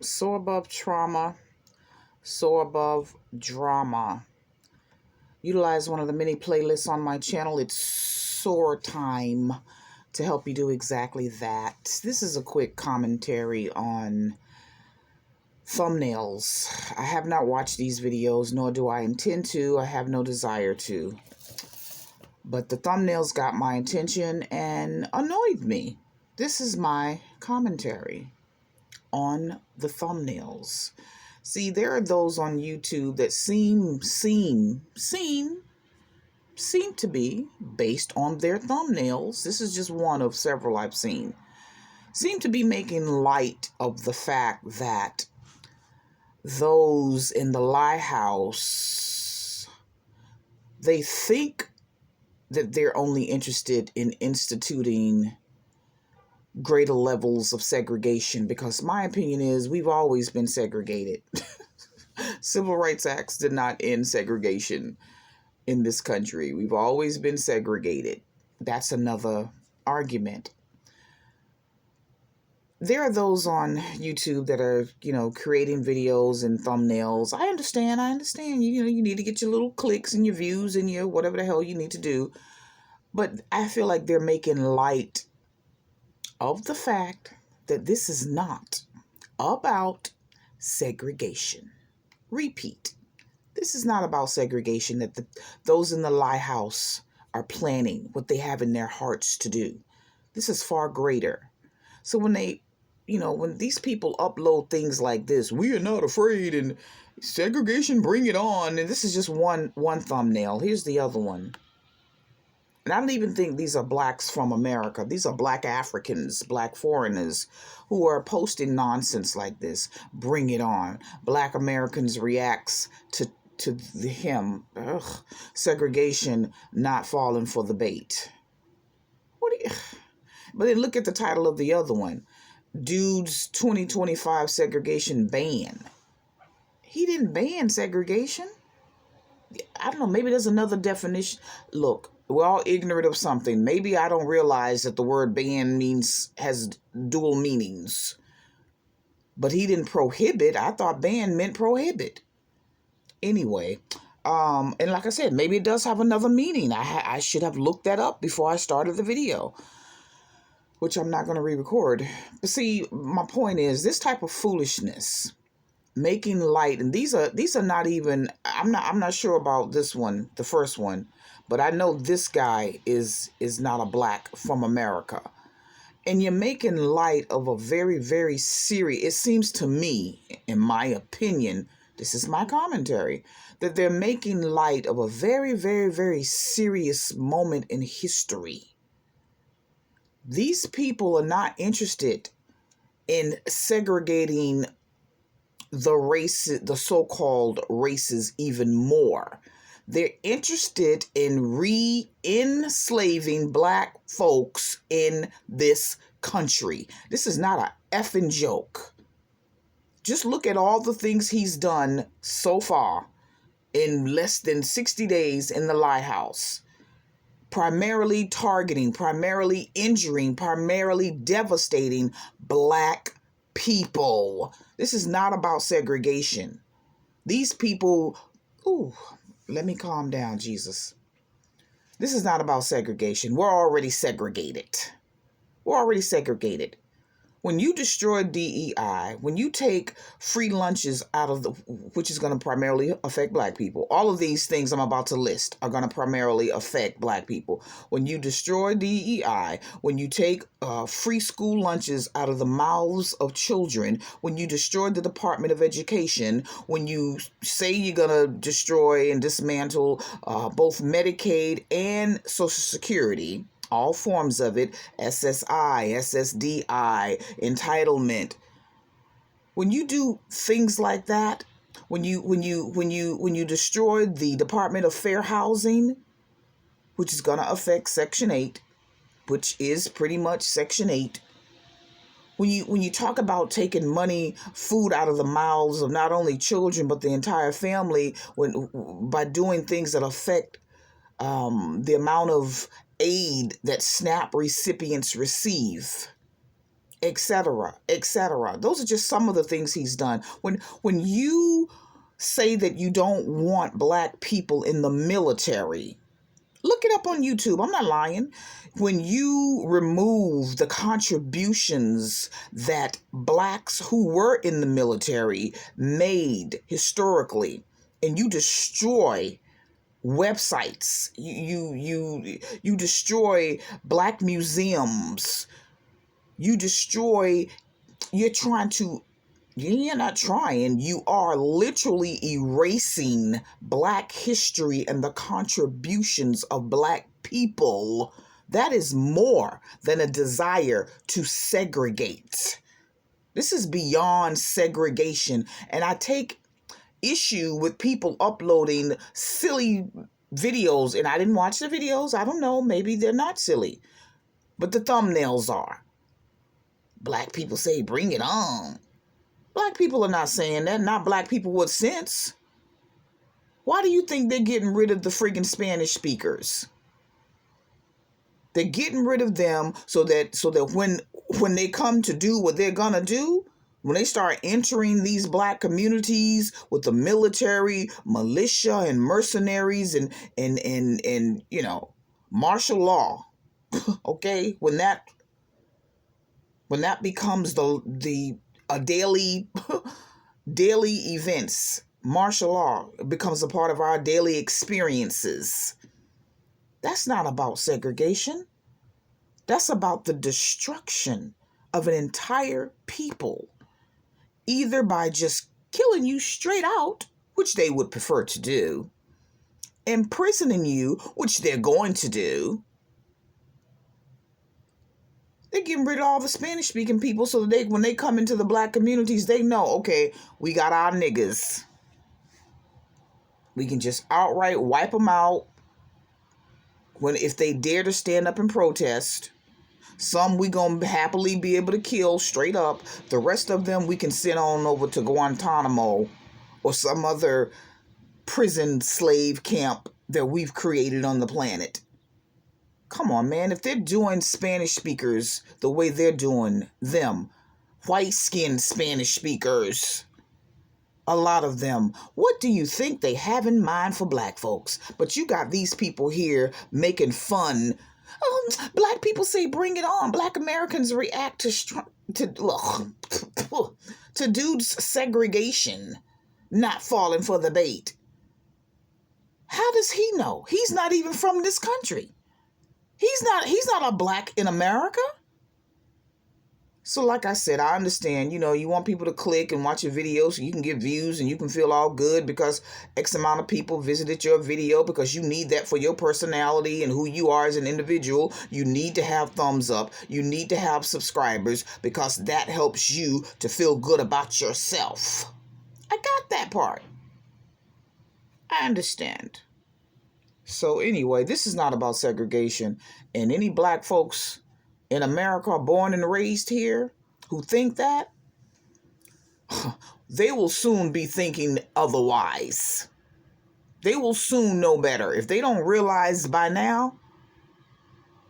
SOAR Above trauma, SOAR Above drama. Utilize one of the many playlists on my channel. It's SOARTime to help you do exactly that. This is a quick commentary on thumbnails. I have not watched these videos, nor do I intend to. I have no desire to. But the thumbnails got my attention and annoyed me. This is my commentary on the thumbnails. See, there are those on YouTube that seem to be, based on their thumbnails, this is just one of several I've seen, seem to be making light of the fact that those in the lighthouse, they think that they're only interested in instituting greater levels of segregation, because my opinion is we've always been segregated. Civil Rights Acts did not end segregation in this country. We've always been segregated. That's another argument. There are those on YouTube that are, creating videos and thumbnails. I understand. You need to get your little clicks and your views and your whatever the hell you need to do. But I feel like they're making light of the fact that this is not about segregation. Repeat. This is not about segregation that those in the lighthouse are planning, what they have in their hearts to do. This is far greater. So when when these people upload things like this, we are not afraid and segregation, bring it on. And this is just one thumbnail. Here's the other one. And I don't even think these are blacks from America. These are black Africans, black foreigners who are posting nonsense like this. Bring it on. Black Americans reacts to him. Ugh. Segregation not falling for the bait. But then look at the title of the other one. Dude's 2025 segregation ban. He didn't ban segregation. I don't know. Maybe there's another definition. Look, we're all ignorant of something. Maybe I don't realize that the word ban has dual meanings. But he didn't prohibit. I thought ban meant prohibit. Anyway, and like I said, maybe it does have another meaning. I should have looked that up before I started the video, which I'm not going to re-record. But see, my point is this type of foolishness, making light, and these are not even, I'm not sure about this one, the first one, but I know this guy is not a black from America. And you're making light of a very, very serious, it seems to me, in my opinion, this is my commentary, that they're making light of a very, very, very serious moment in history. These people are not interested in segregating the races, the so-called races, even more. They're interested in re-enslaving black folks in this country. This is not an effing joke. Just look at all the things he's done so far in less than 60 days in the lighthouse. Primarily targeting, primarily injuring, primarily devastating black people. This is not about segregation. These people, let me calm down, Jesus. This is not about segregation. We're already segregated. We're already segregated. When you destroy DEI, when you take free lunches out of which is going to primarily affect black people. All of these things I'm about to list are going to primarily affect black people. When you destroy DEI, when you take free school lunches out of the mouths of children, when you destroy the Department of Education, when you say you're going to destroy and dismantle both Medicaid and Social Security, all forms of it, SSI, SSDI, entitlement. When you do things like that, when you destroy the Department of Fair Housing, which is going to affect Section 8, which is pretty much Section 8. When you talk about taking money, food out of the mouths of not only children but the entire family, by doing things that affect the amount of aid that SNAP recipients receive, etc., etc. Those are just some of the things he's done. When you say that you don't want black people in the military, look it up on YouTube. I'm not lying. When you remove the contributions that blacks who were in the military made historically, and you destroy websites, you destroy black museums, you're not trying, you are literally erasing black history and the contributions of black people. That is more than a desire to segregate. This is beyond segregation. And I take issue with people uploading silly videos, and I didn't watch the videos. I don't know, maybe they're not silly, but the thumbnails are. Black people say, bring it on. Black people are not saying that, not black people with sense. Why do you think they're getting rid of the freaking Spanish speakers? They're getting rid of them so that when they come to do what they're gonna do, when they start entering these black communities with the military, militia, and mercenaries and martial law, okay, when that becomes a daily events, martial law becomes a part of our daily experiences. That's not about segregation. That's about the destruction of an entire people, either by just killing you straight out, which they would prefer to do, imprisoning you, which they're going to do. They're getting rid of all the Spanish-speaking people so that when they come into the black communities, they know, okay, we got our niggas. We can just outright wipe them out if they dare to stand up and protest. Some we going to happily be able to kill straight up. The rest of them we can send on over to Guantanamo or some other prison slave camp that we've created on the planet. Come on, man. If they're doing Spanish speakers the way they're doing them, white-skinned Spanish speakers, a lot of them, what do you think they have in mind for black folks? But you got these people here making fun. Black people say, bring it on. Black Americans react to dudes' segregation, not falling for the bait. How does he know? He's not even from this country. He's not a black in America. So like I said, I understand, you want people to click and watch your video so you can get views and you can feel all good because X amount of people visited your video, because you need that for your personality and who you are as an individual. You need to have thumbs up. You need to have subscribers because that helps you to feel good about yourself. I got that part. I understand. So anyway, this is not about segregation. And any black folks in America born and raised here who think that, they will soon be thinking otherwise. They will soon know better. If they don't realize by now,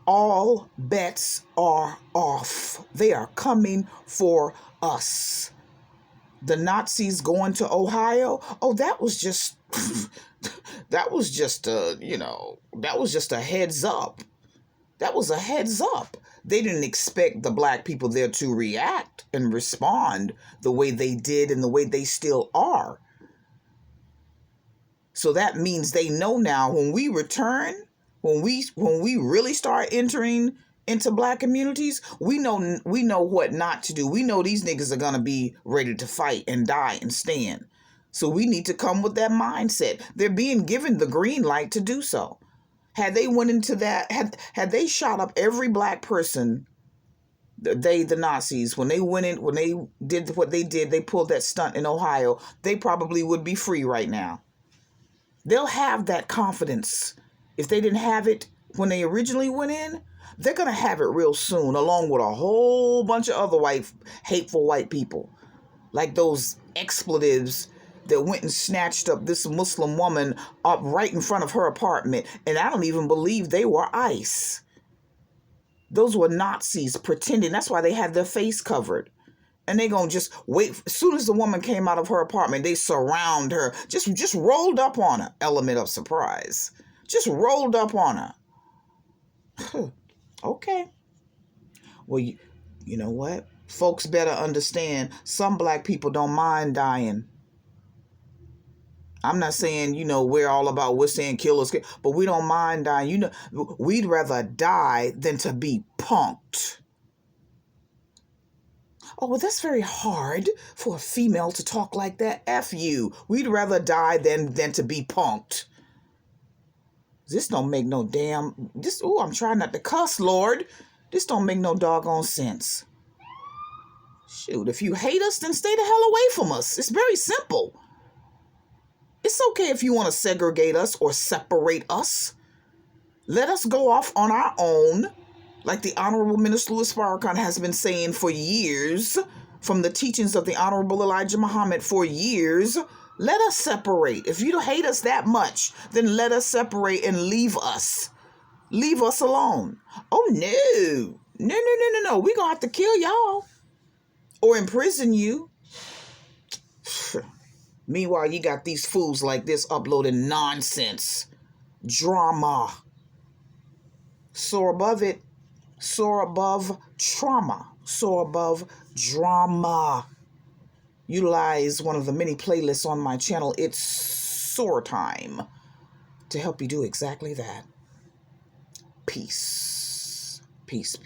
all bets are off. They are coming for us. The Nazis going to Ohio, that was just that was just a heads up. That was a heads up. They didn't expect the black people there to react and respond the way they did and the way they still are. So that means they know now when we return, when we really start entering into black communities, we know what not to do. We know these niggas are gonna be ready to fight and die and stand. So we need to come with that mindset. They're being given the green light to do so. Had they went into that, had they shot up every black person, the Nazis, when they went in, when they did what they did, they pulled that stunt in Ohio, they probably would be free right now. They'll have that confidence. If they didn't have it when they originally went in, they're going to have it real soon, along with a whole bunch of other hateful white people. Like those expletives that went and snatched up this Muslim woman up right in front of her apartment. And I don't even believe they were ICE. Those were Nazis pretending. That's why they had their face covered. And they gonna just wait. As soon as the woman came out of her apartment, they surround her. Just rolled up on her. Element of surprise. Just rolled up on her. Okay. Well, you know what? Folks better understand some black people don't mind dying. I'm not saying, we're all about, we're saying kill us, but we don't mind dying. We'd rather die than to be punked. Oh, well, that's very hard for a female to talk like that. F you. We'd rather die than to be punked. This don't make no damn... I'm trying not to cuss, Lord. This don't make no doggone sense. Shoot, if you hate us, then stay the hell away from us. It's very simple. It's okay if you want to segregate us or separate us. Let us go off on our own, like the Honorable Minister Louis Farrakhan has been saying for years, from the teachings of the Honorable Elijah Muhammad for years. Let us separate. If you don't hate us that much, then let us separate and leave us. Leave us alone. Oh, no. No. We're going to have to kill y'all or imprison you. Meanwhile, you got these fools like this uploading nonsense, drama. Soar above it. Soar above trauma. Soar above drama. Utilize one of the many playlists on my channel, ItsSoarTime, to help you do exactly that. Peace. Peace.